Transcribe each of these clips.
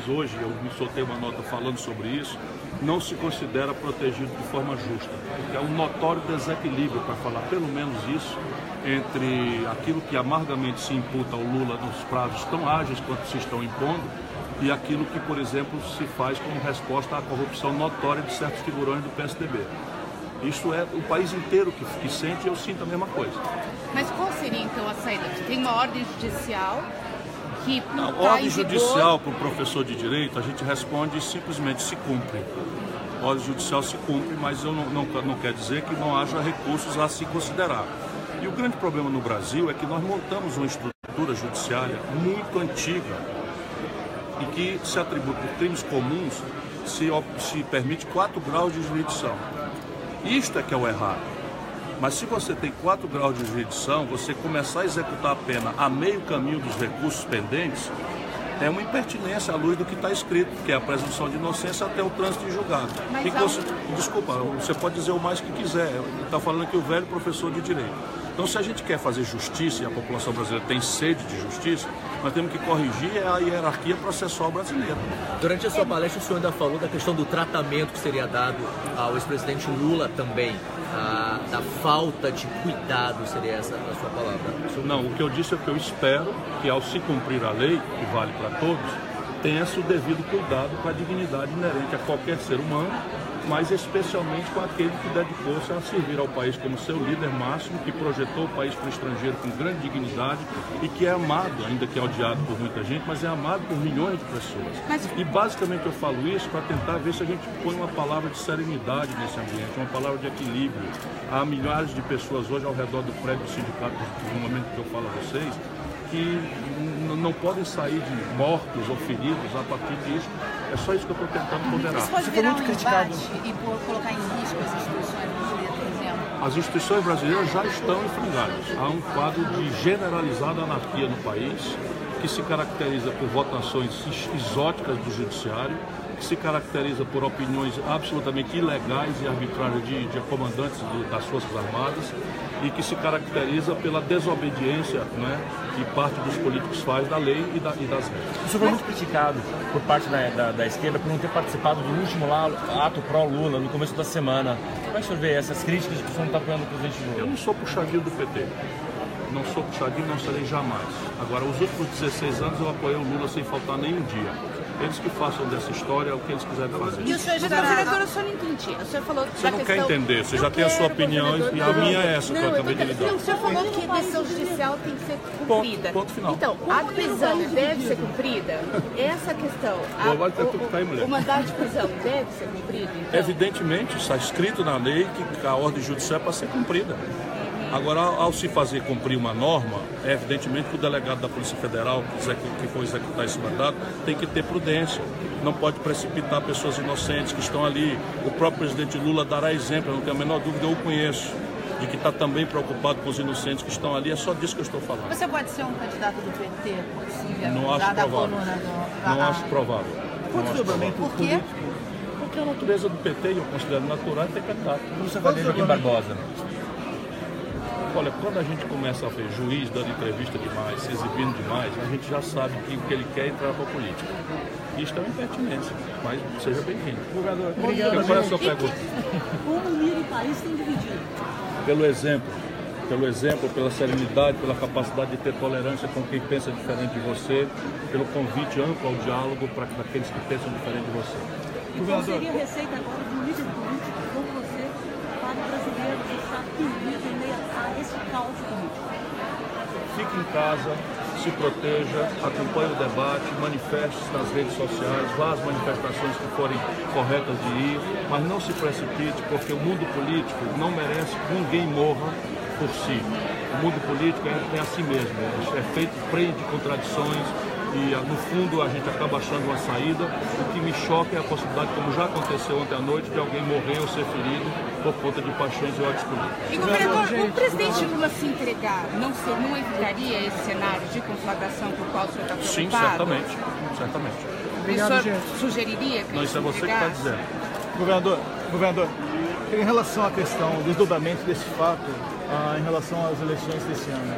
país hoje, eu me soltei uma nota falando sobre isso, não se considera protegido de forma justa, porque há um notório desequilíbrio, para falar pelo menos isso, entre aquilo que amargamente se imputa ao Lula nos prazos tão ágeis quanto se estão impondo e aquilo que, por exemplo, se faz como resposta à corrupção notória de certos figurões do PSDB. Isso é o país inteiro que sente, e eu sinto a mesma coisa. Mas qual seria então a saída? Tem uma ordem judicial que não, ordem judicial para o professor de direito, a gente responde simplesmente se cumpre. Ordem judicial se cumpre, mas eu não quer dizer que não haja recursos a se considerar. E o grande problema no Brasil é que nós montamos uma estrutura judiciária muito antiga e que se atribui por crimes comuns, se permite 4 graus de jurisdição. Isto é que é o errado. Mas se você tem 4 graus de jurisdição, você começar a executar a pena a meio caminho dos recursos pendentes, é uma impertinência à luz do que está escrito, que é a presunção de inocência até o trânsito em julgado. Desculpa, você pode dizer o mais que quiser, ele está falando aqui o velho professor de direito. Então, se a gente quer fazer justiça, e a população brasileira tem sede de justiça, nós temos que corrigir a hierarquia processual brasileira. Durante a sua palestra, o senhor ainda falou da questão do tratamento que seria dado ao ex-presidente Lula também, da falta de cuidado, seria essa a sua palavra? Não, o que eu disse é que eu espero que, ao se cumprir a lei, que vale para todos, tenha-se o devido cuidado com a dignidade inerente a qualquer ser humano, mas especialmente com aquele que dedicou-se a servir ao país como seu líder máximo, que projetou o país para o estrangeiro com grande dignidade e que é amado, ainda que é odiado por muita gente, mas é amado por milhões de pessoas. E basicamente eu falo isso para tentar ver se a gente põe uma palavra de serenidade nesse ambiente, uma palavra de equilíbrio. Há milhares de pessoas hoje ao redor do prédio do sindicato, no momento que eu falo a vocês, que não podem sair de mortos ou feridos a partir disso. É só isso que eu estou tentando ponderar. Isso pode virar um embate e colocar em risco as instituições brasileiras, por exemplo? As instituições brasileiras já estão em frangalhos. Há um quadro de generalizada anarquia no país, que se caracteriza por votações exóticas do judiciário, que se caracteriza por opiniões absolutamente ilegais e arbitrárias de comandantes das Forças Armadas e que se caracteriza pela desobediência, né, que parte dos políticos faz da lei e das regras. O senhor foi muito criticado por parte da esquerda por não ter participado do último ato pró-Lula no começo da semana. Como é que o senhor vê essas críticas de que o senhor não está apoiando o presidente Lula? Eu não sou puxadinho do PT. Não sou puxadinho, não serei jamais. Agora, os últimos 16 anos eu apoiei o Lula sem faltar nenhum dia. Eles que façam dessa história o que eles quiserem fazer. E o senhor, vereador, eu só não entendi. O senhor falou você não quer entender, você já tem a sua opinião e a minha é essa que eu acabei de lhe dar. O senhor falou que a decisão judicial tem que ser cumprida. Ponto final. Então, a prisão deve ser cumprida? Essa questão. O mandato de prisão deve ser cumprido? Então? Evidentemente, está escrito na lei que a ordem judicial é para ser cumprida. Agora, ao se fazer cumprir uma norma, é evidentemente que o delegado da Polícia Federal, que for executar esse mandato, tem que ter prudência. Não pode precipitar pessoas inocentes que estão ali. O próprio presidente Lula dará exemplo, eu não tenho a menor dúvida, eu o conheço, de que está também preocupado com os inocentes que estão ali. É só disso que eu estou falando. Você pode ser um candidato do PT, possível? Não acho provável. Não acho provável. Por quê? Porque a natureza do PT, eu considero natural, é ter candidato. Como você vai ver Joaquim Barbosa? Olha, quando a gente começa a ver juiz dando entrevista demais, se exibindo demais, a gente já sabe que o que ele quer é entrar para a política. Isto é uma impertinência, mas seja bem-vindo. Obrigado. Qual é a sua pergunta? Como unir o país tem dividido? Pelo exemplo, pela serenidade, pela capacidade de ter tolerância com quem pensa diferente de você, pelo convite amplo ao diálogo para aqueles que pensam diferente de você. E qual seria a receita agora de um líder político como você para o brasileiro que está perdido em meio a esse caos político? Fique em casa, se proteja, acompanhe o debate, manifeste-se nas redes sociais, vá às manifestações que forem corretas de ir, mas não se precipite, porque o mundo político não merece que ninguém morra por si. O mundo político é assim mesmo, é feito de contradições e, no fundo, a gente acaba achando uma saída. O que me choca é a possibilidade, como já aconteceu ontem à noite, de alguém morrer ou ser ferido por conta de paixões e ódios políticos. E, governador, o presidente Lula se entregar não evitaria esse cenário de conflagração por qual o senhor está preocupado? Sim, certamente. Obrigado, o senhor sugeriria que não, isso é você que está dizendo. Governador, em relação à questão do desdobramento desse fato, em relação às eleições desse ano,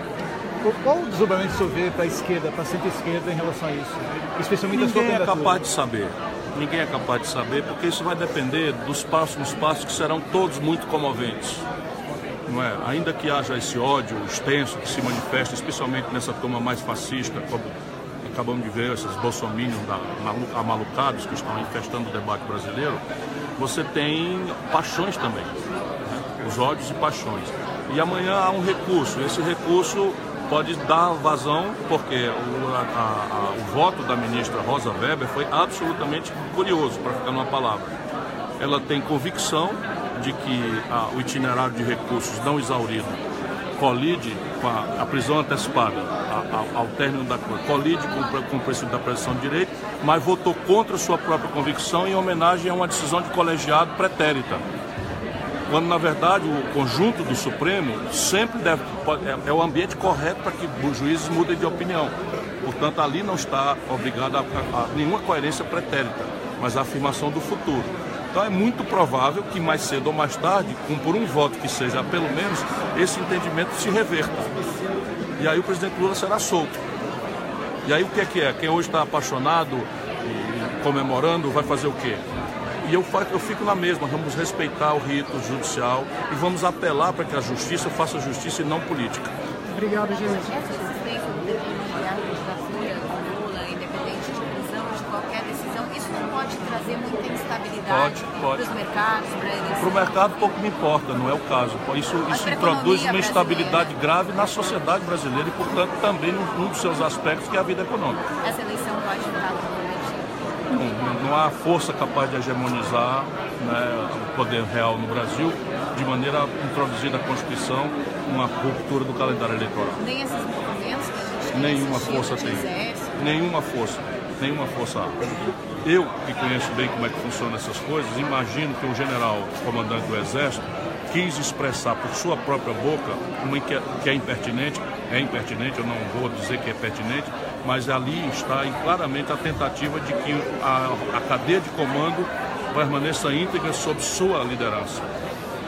Qual o desdobramento que o senhor vê para a esquerda, para a centro-esquerda em relação a isso? Especialmente a sua Ninguém é candidatura. capaz de saber. Ninguém é capaz de saber, porque isso vai depender dos próximos passos que serão todos muito comoventes. Não é? Ainda que haja esse ódio extenso que se manifesta, especialmente nessa turma mais fascista, como acabamos de ver, esses bolsominions amalucados que estão infestando o debate brasileiro, você tem paixões também, né? Os ódios e paixões. E amanhã há um recurso, esse recurso pode dar vazão, porque o voto da ministra Rosa Weber foi absolutamente curioso, para ficar numa palavra. Ela tem convicção de que o itinerário de recursos não exaurido colide com a prisão antecipada, ao término da coisa, colide com o princípio da presunção de direito, mas votou contra sua própria convicção em homenagem a uma decisão de colegiado pretérita. Quando, na verdade, o conjunto do Supremo sempre é o ambiente correto para que os juízes mudem de opinião. Portanto, ali não está obrigado a nenhuma coerência pretérita, mas a afirmação do futuro. Então é muito provável que mais cedo ou mais tarde, por um voto que seja pelo menos, esse entendimento se reverta. E aí o presidente Lula será solto. E aí o que é? Quem hoje está apaixonado e comemorando vai fazer o quê? E eu fico na mesma, vamos respeitar o rito judicial e vamos apelar para que a justiça faça justiça e não política. Obrigado, gente. Essa existência do dever da candidatura do Lula, independente de prisão, de qualquer decisão, isso não pode trazer muita instabilidade para os mercados, para eles? Para o mercado pouco me importa, não é o caso. Isso introduz uma instabilidade grave na sociedade brasileira e, portanto, também num dos seus aspectos, que é a vida econômica. Essa eleição pode estar comprometida? Não há força capaz de hegemonizar, né, o poder real no Brasil de maneira a introduzir na Constituição uma ruptura do calendário eleitoral. Nem esses movimentos que a gente tem Nenhuma força tem. Nenhuma força há. Eu, que conheço bem como é que funcionam essas coisas, imagino que o general comandante do Exército quis expressar por sua própria boca uma que é impertinente, eu não vou dizer que é pertinente, mas ali está claramente a tentativa de que a cadeia de comando permaneça íntegra sob sua liderança.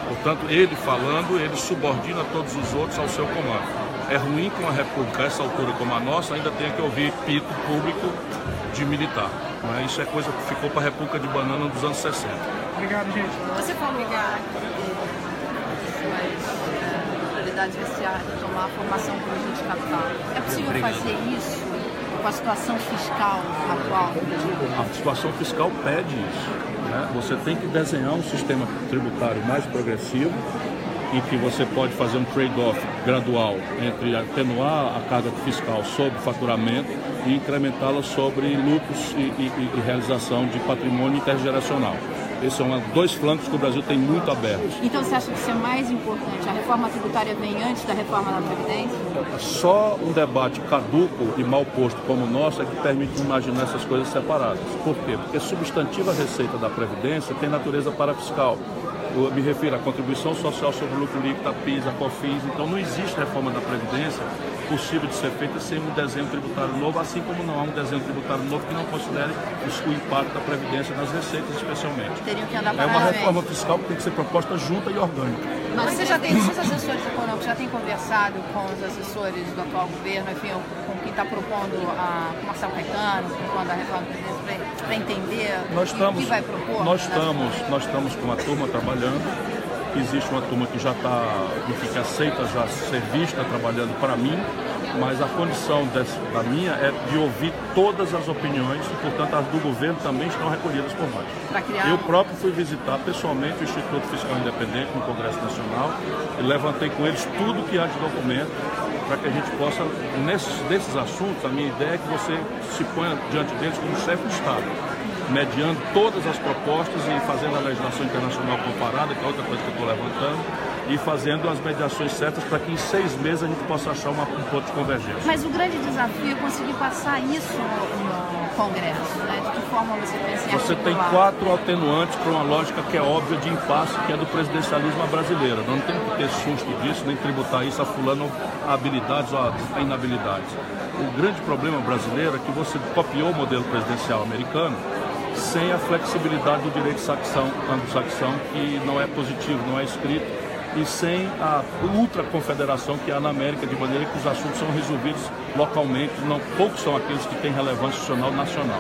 Portanto, ele falando, ele subordina todos os outros ao seu comando. É ruim que uma república, a essa altura como a nossa, ainda tenha que ouvir pito público de militar. Né? Isso é coisa que ficou para a República de Banana dos anos 60. Obrigado, gente. Você falou prioridades especiais, tomar a formação por agente capital. É possível fazer isso com a situação fiscal atual? A situação fiscal pede isso. Né? Você tem que desenhar um sistema tributário mais progressivo, em que você pode fazer um trade-off gradual entre atenuar a carga fiscal sobre faturamento e incrementá-la sobre lucros e realização de patrimônio intergeracional. Esses são dois flancos que o Brasil tem muito abertos. Então você acha que isso é mais importante? A reforma tributária vem antes da reforma da Previdência? Só um debate caduco e mal posto como o nosso é que permite imaginar essas coisas separadas. Por quê? Porque a substantiva receita da Previdência tem natureza parafiscal. Eu me refiro à contribuição social sobre o lucro líquido, a PIS, a COFINS. Então não existe reforma da Previdência possível de ser feita sem um desenho tributário novo, assim como não há um desenho tributário novo que não considere o impacto da Previdência nas receitas, especialmente. Teriam que andar É uma reforma fiscal que tem que ser proposta junta e orgânica. Mas você já tem, os assessores econômicos já têm conversado com os assessores do atual governo, enfim, com quem está propondo com Marcelo Caetano, propondo a reforma da Previdência, para entender o que vai propor? Nós estamos com uma turma trabalhando. Existe uma turma que já está, que aceita já ser vista trabalhando para mim, mas a condição da minha é de ouvir todas as opiniões e, portanto, as do governo também estão recolhidas por nós. Eu próprio fui visitar pessoalmente o Instituto Fiscal Independente no Congresso Nacional e levantei com eles tudo que há de documento para que a gente possa, desses assuntos, a minha ideia é que você se ponha diante deles como chefe de Estado, mediando todas as propostas e fazendo a legislação internacional comparada, que é outra coisa que eu estou levantando, e fazendo as mediações certas para que em 6 meses a gente possa achar um ponto de convergência. Mas o grande desafio é conseguir passar isso no Congresso, né? De que forma você pensa em Você tem articular? 4 atenuantes para uma lógica que é óbvia de impasse, que é do presidencialismo brasileiro. Não tem que ter susto disso, nem tributar isso a fulano a habilidades ou a inabilidades. O grande problema brasileiro é que você copiou o modelo presidencial americano sem a flexibilidade do direito anglo-saxão, que não é positivo, não é escrito, e sem a ultraconfederação que há na América, de maneira que os assuntos são resolvidos localmente, poucos são aqueles que têm relevância institucional nacional.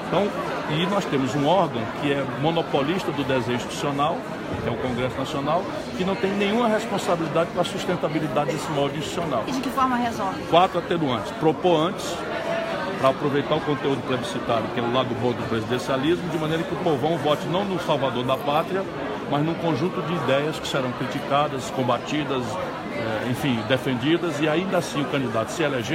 Então, e nós temos um órgão que é monopolista do desenho institucional, que é o Congresso Nacional, que não tem nenhuma responsabilidade com a sustentabilidade desse molde institucional. E de que forma resolve? 4 atenuantes. Propor antes, para aproveitar o conteúdo plebiscitário, que é o lado bom do presidencialismo, de maneira que o povão vote não no salvador da pátria, mas num conjunto de ideias que serão criticadas, combatidas, enfim, defendidas, e ainda assim o candidato se elege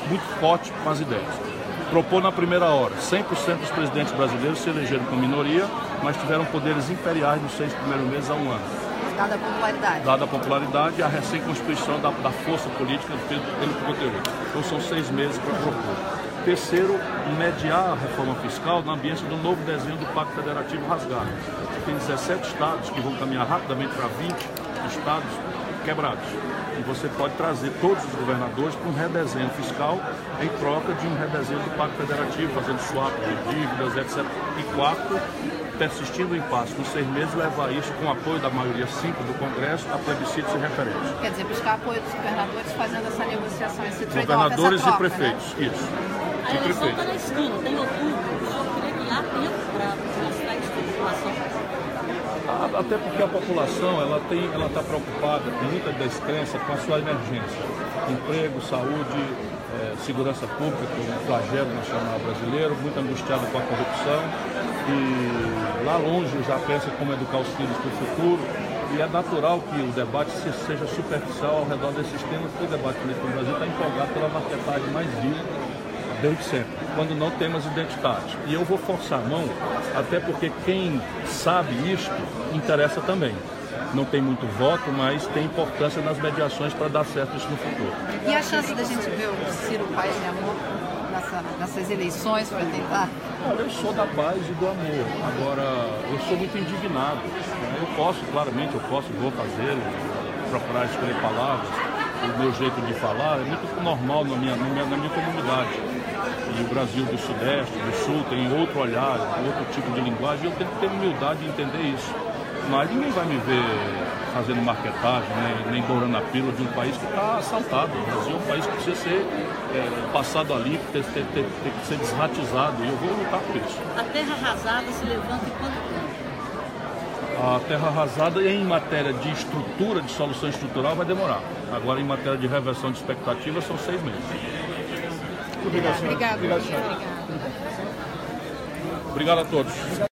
muito forte com as ideias. Propor na primeira hora, 100% dos presidentes brasileiros se elegeram com minoria, mas tiveram poderes imperiais nos 6 primeiros meses a 1 ano. Dada a popularidade. Dada a popularidade e a recém-constituição da força política pelo conteúdo. Então são 6 meses para propor. Terceiro, mediar a reforma fiscal na ambiência do novo desenho do Pacto Federativo rasgado. Tem 17 estados que vão caminhar rapidamente para 20 estados quebrados. E você pode trazer todos os governadores para um redesenho fiscal em troca de um redesenho do Pacto Federativo, fazendo swap de dívidas, etc. E quarto, persistindo o impasse nos 6 meses, levar isso com o apoio da maioria simples do Congresso a plebiscitos e referendos. Quer dizer, buscar apoio dos governadores fazendo essa negociação, esse trade-off, governadores essa troca, e prefeitos, né? isso. A eleição está na esquina, tem outubro. O senhor queria que há tempo para mostrar isso para a população? Até porque a população ela está preocupada, tem muita descrença com a sua emergência. Emprego, saúde, segurança pública, que é um flagelo nacional brasileiro, muito angustiada com a corrupção. E lá longe já pensa como educar os filhos para o futuro. E é natural que o debate seja superficial ao redor desses temas, porque o debate político no Brasil está empolgado pela marketagem mais viva desde sempre, quando não temas identitários. E eu vou forçar a mão, até porque quem sabe isto interessa também. Não tem muito voto, mas tem importância nas mediações para dar certo isso no futuro. E a chance da gente ver o Ciro Paz e Amor nessas eleições para tentar? Olha, eu sou da paz e do amor. Agora, eu sou muito indignado. Eu posso, claramente, vou fazer, procurar escolher palavras. O meu jeito de falar é muito normal na minha comunidade. E o Brasil do Sudeste, do Sul, tem outro olhar, outro tipo de linguagem, e eu tenho que ter humildade de entender isso. Mas ninguém vai me ver fazendo marketagem, nem dourando a pílula de um país que está assaltado. O Brasil é um país que precisa ser passado ali, tem que ser desratizado, e eu vou lutar por isso. A terra arrasada se levanta em quanto tempo? A terra arrasada, em matéria de estrutura, de solução estrutural, vai demorar. Agora, em matéria de reversão de expectativas, são 6 meses. Obrigada. Obrigado a todos.